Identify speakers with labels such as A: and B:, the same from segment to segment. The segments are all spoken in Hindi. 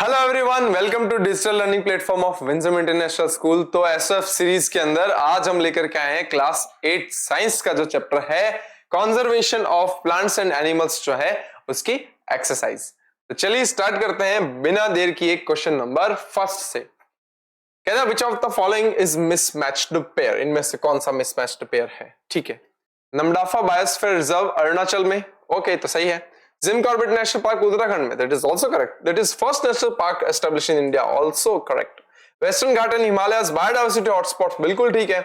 A: Hello everyone, welcome to digital learning platform of Vinjam international school. तो एसएफ सीरीज के अंदर आज हम लेकर के आए हैं क्लास 8 साइंस का जो चैप्टर है conservation of plants and animals जो है उसकी एक्सरसाइज। तो चलिए स्टार्ट करते हैं बिना देर किए क्वेश्चन नंबर फर्स्ट से। कहना which of the following is mismatched pair, इनमें से कौन सा मिसमैच्ड पेयर है। ठीक है, नमडाफा बायोस्फीयर रिजर्व अरुणाचल में, ओके तो सही है। Jim Corbett national park Uttarakhand में, that is also correct, that is first national park established in India, also correct. Western घाट एंड हिमालयस बायोडायवर्सिटी हॉटस्पॉट, बिल्कुल ठीक है।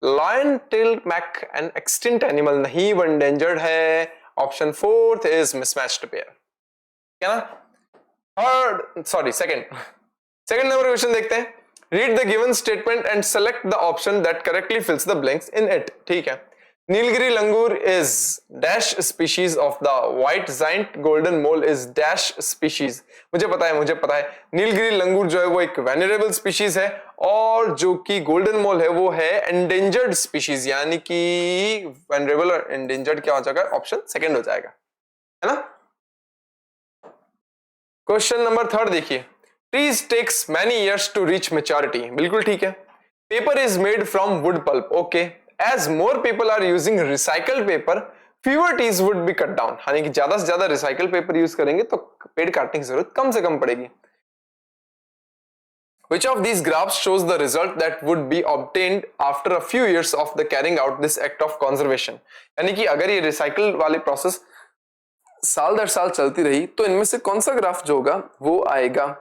A: Lion tail macaque an extinct animal, नहीं वो एंडेंजर्ड है, option fourth is mismatched pair, क्या ना। Third sorry second number question देखते हैं। Read the given statement and select the option that correctly fills the blanks in it. ठीक है, Nilgiri langur is dash species of the white giant golden mole is dash species. मुझे पता है नीलगिरी लंगूर जो है वो एक वेनरेबल स्पीशीज है और जो कि गोल्डन मोल है वो है एंडेंजर्ड स्पीशीज, यानी कि वेनरेबल और एंडेंजर्ड क्या हो जाएगा, ऑप्शन सेकंड हो जाएगा, है ना। क्वेश्चन नंबर थर्ड देखिए, trees takes many years to reach maturity, बिल्कुल ठीक है। Paper is made from wood pulp, okay. As more people are using recycled paper, fewer trees would be cut down, यानी कि ज्यादा से ज्यादा रिसाइकल पेपर यूज करेंगे तो पेड़ काटने की जरूरत कम से कम पड़ेगी। Which of these graphs shows the result that would be obtained after a few years of the carrying out this act of conservation? यानी कि अगर ये रिसाइकल वाली प्रोसेस साल दर साल चलती रही तो इनमें से कौन सा ग्राफ जो होगा वो आएगा।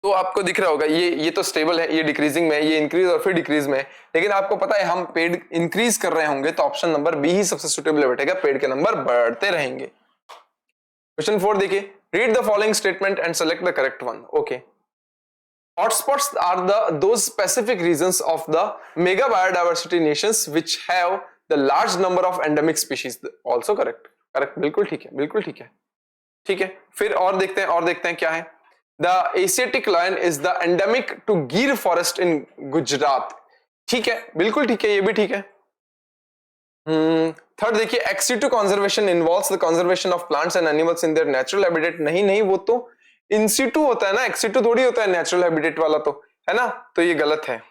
A: तो आपको दिख रहा होगा ये तो स्टेबल है, ये डिक्रीजिंग में है, ये इंक्रीज और फिर डिक्रीज में है, लेकिन आपको पता है हम पेड़ इंक्रीज कर रहे होंगे तो ऑप्शन नंबर बी ही सबसे सुटेबल बैठेगा, पेड़ के नंबर बढ़ते रहेंगे। क्वेश्चन 4 देखिए, read the following statement and select the correct one, okay. Hotspots are those specific regions of the mega biodiversity nations which have the large number of endemic species, also correct, बिल्कुल ठीक है, बिल्कुल ठीक है। फिर और देखते हैं क्या है। The Asiatic lion is the endemic to Gir forest in Gujarat, ठीक है, बिल्कुल ठीक है, ये भी ठीक है। थर्ड देखिए, ex situ conservation involves the conservation of plants and animals in their natural habitat, नहीं वो तो in situ होता है ना, ex situ थोड़ी होता है natural habitat वाला, तो है ना, तो ये गलत है।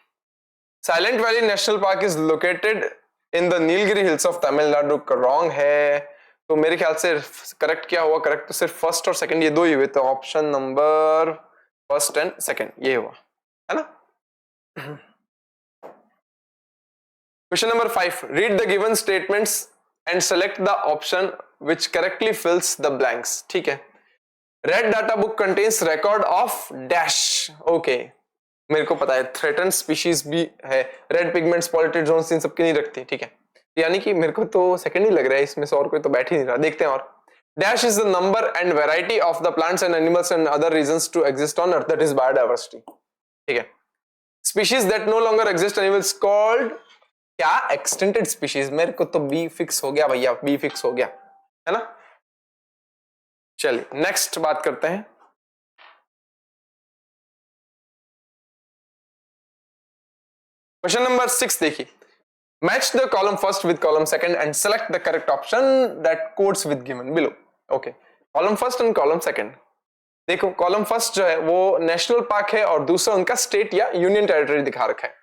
A: Silent Valley National Park is located in the Nilgiri hills of Tamil Nadu, wrong है। तो मेरे ख्याल से करेक्ट क्या हुआ, करेक्ट तो सिर्फ फर्स्ट और सेकंड ये दो ही हुए, तो option number first and second ये हुआ, है ना। Question number 5, read the given statements and select the option which correctly fills the blanks. ठीक है, red data book contains record of dash, okay मेरे को पता है थ्रेटन्ड स्पीशीज भी है, रेड पिगमेंट्स पॉल्यूटेड जोन्स इन सबकी नहीं रखती, ठीक है, यानी कि मेरे को तो सेकंड ही लग रहा है, इसमें से और कोई तो बैठ ही नहीं रहा। देखते हैं और, dash is the number and variety of the plants and animals and other regions to exist on earth, that is biodiversity, ठीक है। Species that no longer exist animals called क्या, एक्सटिंक्टेड स्पीशीज, मेरे को तो बी फिक्स हो गया भैया, बी फिक्स हो गया, है ना। चलिए नेक्स्ट बात करते हैं। क्वेश्चन नंबर 6 देखिए, match the column first with column second and select the correct option that codes with given below, okay। column first and column second, देखो column first जो है वो नेशनल पार्क है और दूसरा उनका स्टेट या यूनियन टेरिटरी दिखा रखा है,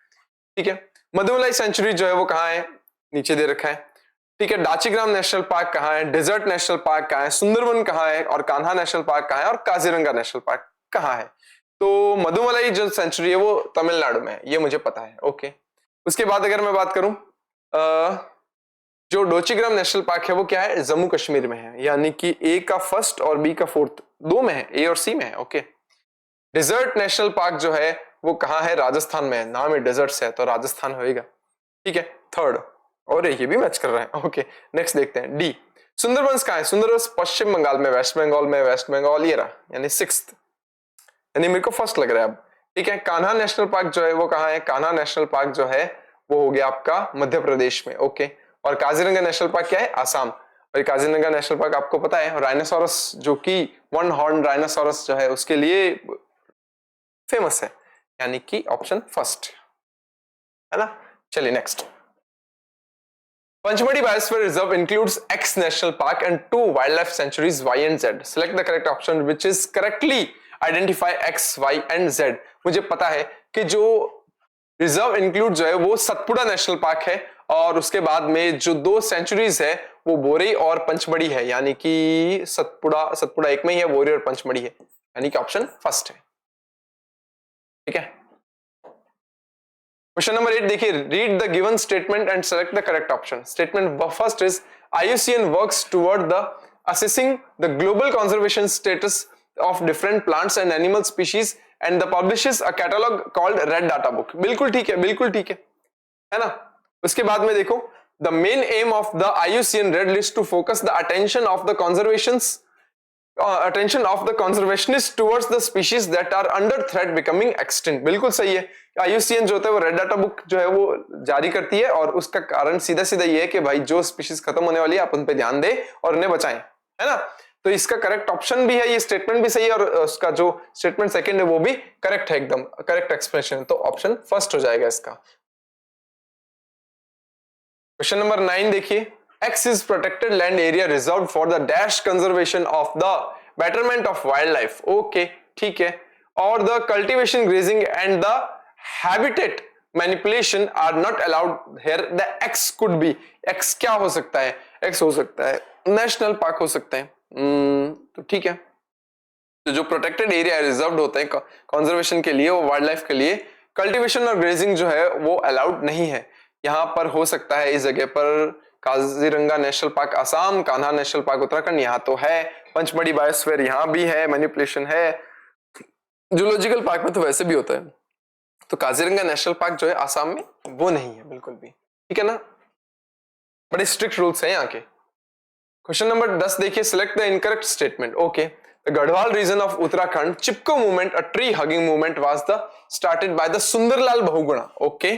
A: ठीक है। मधुमलाई सेंचुरी जो है वो कहाँ है, नीचे दे रखा है, ठीक है। डाचीग्राम नेशनल पार्क कहाँ है, डेजर्ट नेशनल पार्क कहाँ है, सुंदरवन कहाँ है और कान्हा नेशनल पार्क कहाँ है और काजीरंगा नेशनल पार्क कहाँ है। तो मधुमलाई जो सेंचुरी है वो तमिलनाडु में है, ये मुझे पता है, ओके। उसके बाद अगर मैं बात करूं, जो डोचीग्राम नेशनल पार्क है वो क्या है, जम्मू कश्मीर में है, यानी कि ए का फर्स्ट और बी का फोर्थ दो में है, ए और सी में है, ओके। डेजर्ट नेशनल पार्क जो है वो कहाँ है, राजस्थान में है, नाम है डेजर्ट से है तो राजस्थान होएगा, ठीक है, थर्ड, और ये भी मैच कर रहा है, ओके। नेक्स्ट देखते हैं डी, सुंदरबंस कहाँ है, सुंदरबंस पश्चिम बंगाल में, वेस्ट बंगाल ये रहा, यानी सिक्स्थ, यानी मेरे को फर्स्ट लग रहा है अब, ठीक है। कान्हा नेशनल पार्क जो है वो कहाँ है, कान्हा नेशनल पार्क जो है वो हो गया आपका मध्य प्रदेश में, ओके। और काजीरंगा नेशनल पार्क क्या है, आसाम, और काजीरंगा नेशनल पार्क आपको पता है राइनोसोरस जो कि वन हॉर्न राइनोसोरस जो है उसके लिए फेमस है, यानी कि ऑप्शन फर्स्ट, है ना। चलिए next, Panchmadi Biosphere Reserve includes X National Park and 2 wildlife sanctuaries Y and Z. Select the correct option which is correctly identify x y and z. मुझे पता है कि जो रिजर्व इंक्लूड जो है वो सतपुड़ा नेशनल पार्क है, और उसके बाद में जो 2 सेंचुरीज है वो बोरई और पंचमढ़ी है, यानी कि सतपुड़ा एक में ही है, बोरई और पंचमढ़ी है, यानी कि ऑप्शन फर्स्ट है। ठीक है, क्वेश्चन नंबर 8 देखिए, read the given statement and select the correct option. Statement first is IUCN works toward the assessing the global conservation status of different plants and animal species and the publishes a catalog called Red Data Book। बिल्कुल ठीक है, बिल्कुल ठीक है ना। उसके बाद में देखो, the main aim of the IUCN Red List to focus the attention of the conservationists towards the species that are under threat becoming extinct। बिल्कुल सही है। IUCN जो होता है वो रेड डाटा बुक जो है वो जारी करती है, और उसका कारण सीधा सीधा ये है कि भाई जो स्पीशीज खत्म होने वाली है आप उन पे ध्यान दें और उन्हें बचाएं, है ना। तो इसका करेक्ट ऑप्शन भी है, ये स्टेटमेंट भी सही है, और उसका जो स्टेटमेंट सेकंड है वो भी करेक्ट है, एकदम करेक्ट एक्सप्रेशन। तो ऑप्शन फर्स्ट हो जाएगा इसका। क्वेश्चन नंबर 9 देखिए, X is protected land area reserved for the dash conservation of the betterment of wildlife। Okay ठीक है, और the cultivation, grazing and the habitat manipulation are not allowed here। the X could be, X क्या हो सकता है? X हो सकता है नेशनल पार्क हो सकते हैं। तो ठीक है, तो जो प्रोटेक्टेड एरिया रिजर्व्ड होते हैं कंजर्वेशन के लिए, वो वाइल्ड लाइफ के लिए, कल्टीवेशन और ग्रेजिंग जो है वो अलाउड नहीं है। यहाँ पर हो सकता है इस जगह पर Kaziranga national park Assam, Kanha national park Uttarakhand, यहाँ तो है, पंचमढ़ी बायोस्फीयर यहाँ भी है, मैनिपुलेशन है, जूलॉजिकल पार्क में तो वैसे भी होता है। तो काजीरंगा नेशनल पार्क जो है आसाम में वो नहीं है बिल्कुल भी, ठीक है ना। बड़े स्ट्रिक्ट रूल्स हैं यहाँ के। क्वेश्चन नंबर 10 देखिए, select the incorrect statement. Okay, the Garhwal region of Uttarakhand Chipko movement, a tree hugging movement was the started by the Sundarlal Bahuguna. Okay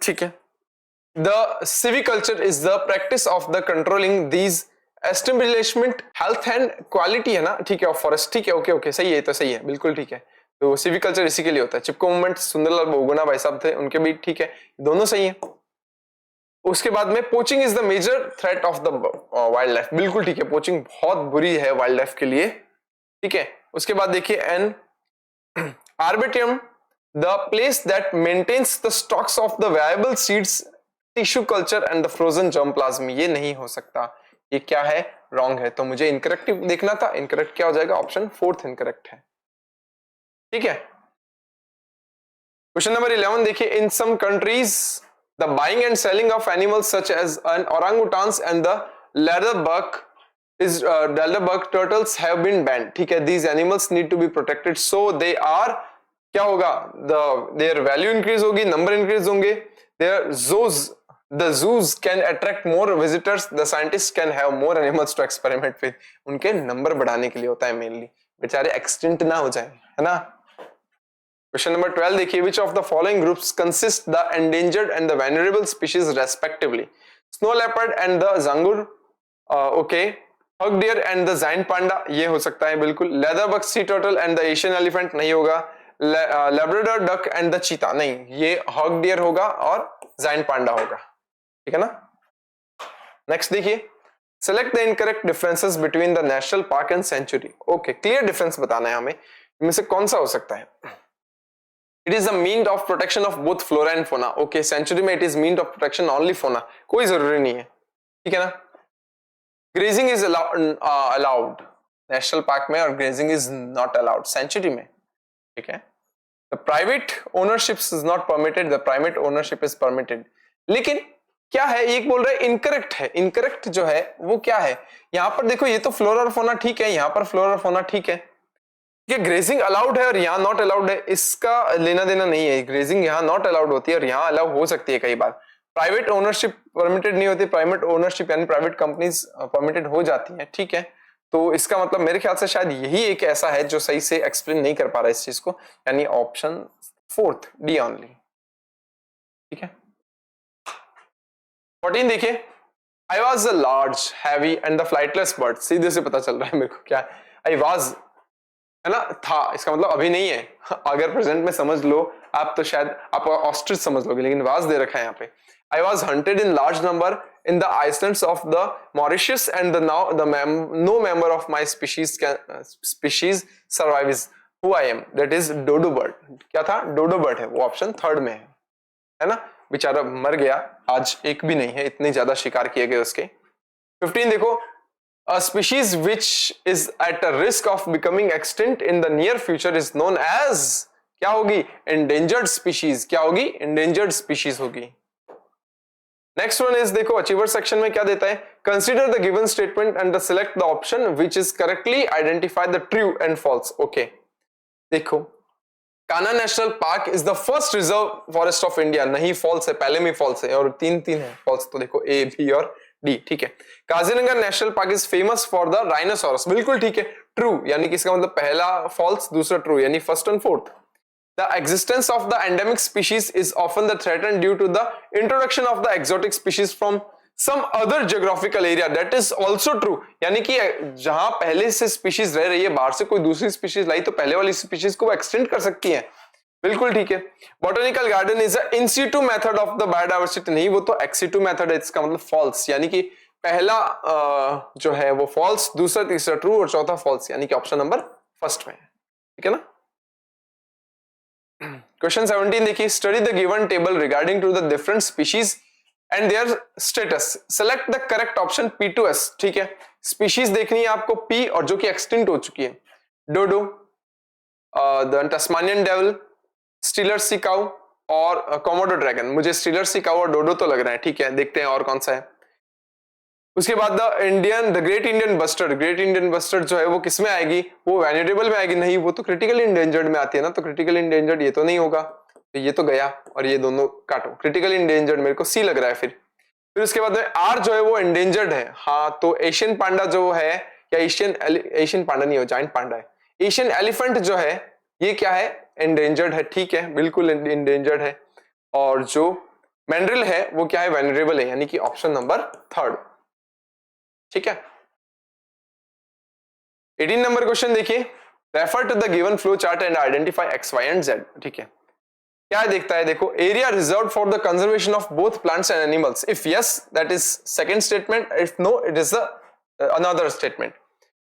A: ठीक है। The silviculture is the practice of the controlling these establishment health and quality, है ना, ठीक है, ऑफ फॉरेस्ट, ठीक है, ओके ओके सही है, तो सही है, बिल्कुल ठीक है। तो सिविकल्चर इसी के लिए होता है। चिपको मूवमेंट सुंदरलाल बहुगुणा भाई साहब थे, उनके भी ठीक है, दोनों सही है। उसके बाद में poaching is the major threat of the wildlife, बिल्कुल ठीक है, पोचिंग बहुत बुरी है वाइल्ड लाइफ के लिए, ठीक है। उसके बाद देखिए, an arboretum the place that maintains the stocks of the viable seeds, tissue culture and the frozen germplasm, ये नहीं हो सकता, ये क्या है, रॉन्ग है। तो मुझे इनकरेक्ट देखना था, इनकरेक्ट क्या हो जाएगा, ऑप्शन फोर्थ इनकरेक्ट है, ठीक है। क्वेश्चन नंबर 11 देखिए, in some countries the buying and selling of animals such as an orangutans and the leatherbuck turtles have been banned, ठीक है। these animals need to be protected, so they are, क्या होगा, their value increase होगी, number increase होंगे, the zoos can attract more visitors, the scientists can have more animals to experiment with। उनके नंबर बढ़ाने के लिए होता है मेनली, बेचारे एक्सटिंक्ट ना हो जाए, है ना। क्वेश्चन नंबर 12 देखिए, which of the following groups consist the endangered and the vulnerable species respectively? Snow leopard and the zangur, okay, hog deer and the giant panda, ये हो सकता है बिल्कुल। leatherbuck sea turtle and the Asian elephant नहीं होगा। labrador duck and the cheetah नहीं, ये hog deer होगा और giant panda होगा, ठीक है ना। नेक्स्ट देखिए, select the incorrect differences between the national park and sanctuary। okay, clear difference बताना है हमें, इनमें से कौन सा हो सकता है। It is a means of protection of both flora and fauna। okay, sanctuary में it is means of protection only fauna, कोई जरूरी नहीं है, ठीक है ना। grazing is allowed national park में, और grazing is not allowed sanctuary में, ठीक है। the private ownership is not permitted, the private ownership is permitted। लेकिन क्या है, एक बोल रहे हैं इनकरेक्ट है, इनकरेक्ट जो है वो क्या है, यहां पर देखो, ये तो फ्लोरा और फोना ठीक है, यहां पर फ्लोरा और फोना ठीक है, ये ग्रेजिंग अलाउड है और यहाँ नॉट अलाउड है, इसका लेना देना नहीं है। ग्रेजिंग यहाँ नॉट अलाउड होती है और यहाँ अलाउ हो सकती है कई बार। प्राइवेट ओनरशिप परमिटेड नहीं होती, प्राइवेट ओनरशिप यानी प्राइवेट कंपनीज परमिटेड हो जाती है, ठीक है। तो इसका मतलब मेरे ख्याल से शायद यही एक ऐसा है जो सही से एक्सप्लेन नहीं कर पा रहा है इस चीज को, यानी ऑप्शन फोर्थ डी ओनली, ठीक है। 14 देखिए, I was a large heavy and the flightless bird, सीधे से पता चल रहा है मेरे को क्या, आई वॉज है ना, था इसका मतलब अभी नहीं है। अगर प्रेजेंट में समझ लो आप तो शायद आप ऑस्ट्रिच समझ लोगे, लेकिन वाज दे रखा है यहाँ पे। I was hunted in large number in the islands of the Mauritius and no member of my species survives who I am, that is dodo bird। क्या था? डोडो बर्ड है, वो ऑप्शन थर्ड में है ना। बेचारा मर गया, आज एक भी नहीं है, इतने ज्यादा शिकार किए गए उसके। 15 देखो, a species which is at a risk of becoming extinct in the near future is known as, क्या होगी? endangered species। क्या होगी? endangered species होगी। नेक्स्ट वन इज देखो, अचीवर सेक्शन में क्या देता है? Consider the given statement and select the option which is correctly identify the true and false. Okay देखो, Kanha national park is the first reserve forest of India. नहीं, फॉल्स है, पहले में फॉल्स है, और तीन है फॉल्स, तो देखो ए, बी और डी। ठीक है। Kaziranga national park is famous for the rhinoceros. बिल्कुल ठीक है, ट्रू, यानी कि इसका मतलब पहला फॉल्स, दूसरा ट्रू, यानी first and fourth. The existence of the endemic species is often the threatened due to the introduction of the exotic species from some other geographical area। That is also true। यानी कि जहां पहले से स्पीशीज रह रही है, बाहर से कोई दूसरी स्पीशीज लाई तो पहले वाली स्पीशीज को एक्सटेंड कर सकती है। बिल्कुल ठीक है। Botanical garden is a in situ method of the biodiversity. नहीं, वो तो एक्स सीटू मेथड है, इसका मतलब फॉल्स, यानी कि पहला जो है वो फॉल्स, दूसरा तीसरा ट्रू और चौथा फॉल्स, यानी कि ऑप्शन नंबर फर्स्ट में है। ठीक है ना। क्वेश्चन 17 देखिए, study the given table regarding to the different species and their status, select the correct option P2S। ठीक है, स्पीशीज देखनी है आपको P और जो कि एक्सटिंक्ट हो चुकी है, डोडो, द टस्मानियन डेविल, स्टीलर सी काऊ और कोमोडो ड्रैगन। मुझे स्टीलर सी काऊ और डोडो तो लग रहा है। ठीक है, देखते हैं और कौन सा है। उसके बाद the great Indian bustard. Great Indian bustard जो है वो किस में आएगी? वो वैल्यूएबल में आएगी। नहीं, वो तो क्रिटिकल इंडेंजर्ड में आती है ना, तो क्रिटिकल इंडेंजर्ड ये तो नहीं होगा, तो ये तो गया, और ये दोनों काटो। क्रिटिकल इंडेंजर्ड मेरे को सी लग रहा है। फिर उसके बाद में आर जो है वो इंडेंजर्ड है। हाँ, तो एशियन पांडा जो है, या एशियन पांडा नहीं हो, जाइंट पांडा है। एशियन एलिफेंट जो है ये क्या है? इंडेंजर्ड है। ठीक है, बिल्कुल इंडेंजर्ड है। और जो मैंड्रिल है वो क्या है? वेनरेबल है, यानी कि ऑप्शन नंबर थर्ड। ठीक है। 18 नंबर क्वेश्चन देखिए, refer to the given flow chart and identify x y and z. ठीक है, क्या देखता है? देखो, area reserved for the conservation of both plants and animals. If yes that is second statement, if no it is another statement.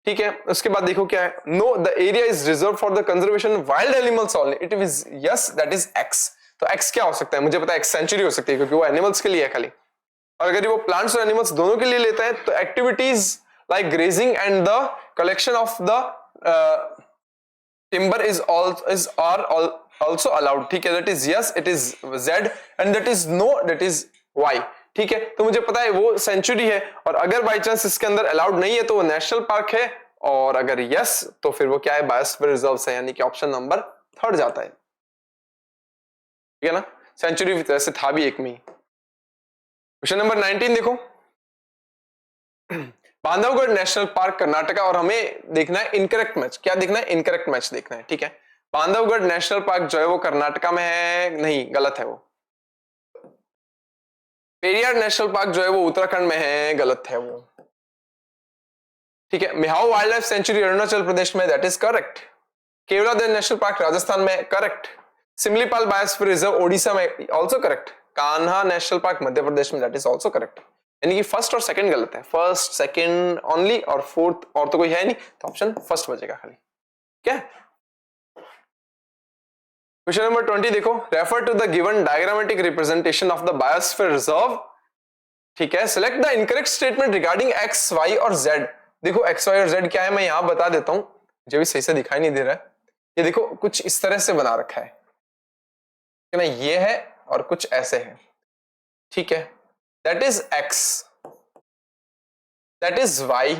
A: ठीक है, उसके बाद देखो क्या है, no the area is reserved for the conservation wild animals only. It is yes that is x. तो एक्स क्या हो सकता है? मुझे पता है एक्स सेंचुरी हो सकती है, क्योंकि वो एनिमल्स के लिए है खाली। और अगर वो प्लांट्स और एनिमल्स दोनों के लिए लेता है तो activities like grazing and the collection of the timber is also allowed। ठीक है, that is yes, it is Z and that is no, that is Y। ठीक है, तो मुझे पता है वो सेंचुरी है, और अगर बाई चांस इसके अंदर अलाउड नहीं है तो वो नेशनल पार्क है, और अगर यस तो फिर वो क्या है? बायोस्फीयर रिजर्व है, यानी कि ऑप्शन नंबर थर्ड जाता है। ठीक है ना, सेंचुरी वैसे था भी एक में ही। क्वेश्चन नंबर 19 देखो, बांधवगढ़ नेशनल पार्क कर्नाटका, और हमें देखना है इनकरेक्ट मैच। क्या देखना है? इनकरेक्ट मैच देखना है। ठीक है, बांधवगढ़ नेशनल पार्क जो है वो कर्नाटका में है, नहीं, गलत है वो। पेरियार नेशनल पार्क जो है वो उत्तराखंड में है, गलत है वो। ठीक है, Mehao wildlife sanctuary Arunachal Pradesh में, that is correct. Keoladeo national park Rajasthan में, correct. Simlipal biosphere reserve Odisha में, also correct. Kanha national park Madhya Pradesh में, दैट इज ऑल्सो करेक्ट। यानी कि फर्स्ट और सेकंड गलत है, फर्स्ट सेकंड ओनली, और फोर्थ और तो कोई है नहीं, तो ऑप्शन फर्स्ट बचेगा खाली। क्या? क्वेश्चन नंबर 20 देखो, refer to the given diagrammatic representation of the biosphere reserve. ठीक है, select the incorrect statement regarding x y और जेड। देखो एक्स वाई और जेड क्या है, मैं यहां बता देता हूं, मुझे भी सही से दिखाई नहीं दे रहा है। ये देखो कुछ इस तरह से बना रखा है ना, ये है और कुछ ऐसे है। ठीक है, that is x, that is y,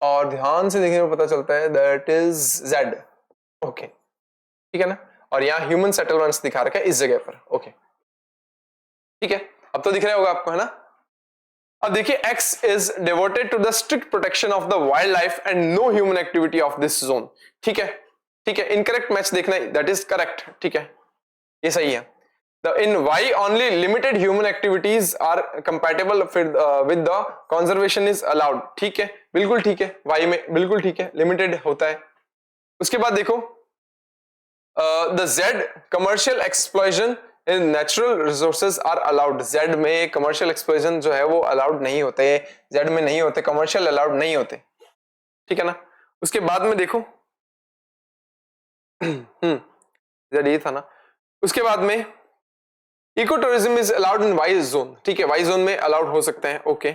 A: और ध्यान से देखने में पता चलता है दैट इज जेड। ओके, ठीक है ना, और यहाँ ह्यूमन सेटलमेंट्स दिखा रखा है इस जगह पर। ओके, ठीक है, अब तो दिख रहा होगा आपको, है ना। अब देखिए, X is devoted to the strict protection of the wildlife and no human activity of this zone। ठीक है, ठीक है, इनकरेक्ट मैच देखना है, दैट इज करेक्ट। ठीक है, ये सही है। In Y only limited human activities are compatible with the conservation is allowed। ठीक है, बिल्कुल ठीक है, Y में बिल्कुल ठीक है, लिमिटेड होता है। उसके बाद देखो the Z commercial exploitation in natural resources are allowed. Z में कमर्शियल एक्सप्लॉयजन जो है वो अलाउड नहीं होते, जेड में नहीं होते, कमर्शियल अलाउड नहीं होते, ठीक है ना। उसके बाद में देखो जेड ये था ना। उसके बाद में ecotourism is allowed in y zone, ठीक है, वाई जोन में अलाउड हो सकते हैं, ओके।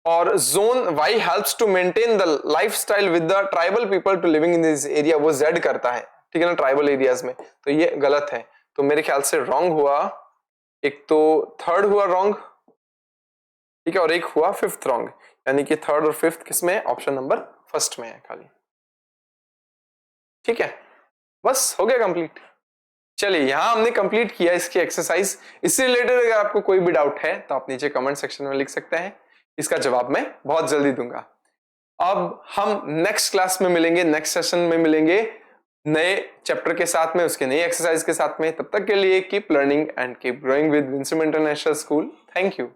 A: और zone y helps to maintain the lifestyle with the tribal people to living in this area, वो जेड करता है, ठीक है ना, ट्राइबल एरियाज में, तो ये गलत है। तो मेरे ख्याल से रॉन्ग हुआ, एक तो थर्ड हुआ रॉन्ग, ठीक है, और एक हुआ फिफ्थ रॉन्ग, यानी कि थर्ड और फिफ्थ किसमें है, ऑप्शन नंबर फर्स्ट में है खाली, ठीक है। बस हो गया कंप्लीट। चलिए यहां हमने कंप्लीट किया इसकी एक्सरसाइज। इससे रिलेटेड अगर आपको कोई भी डाउट है तो आप नीचे कमेंट सेक्शन में लिख सकते हैं, इसका जवाब मैं बहुत जल्दी दूंगा। अब हम नेक्स्ट क्लास में मिलेंगे, नेक्स्ट सेशन में मिलेंगे नए चैप्टर के साथ में, उसके नई एक्सरसाइज के साथ में। तब तक के लिए keep learning and keep growing with Winsome international school. Thank you.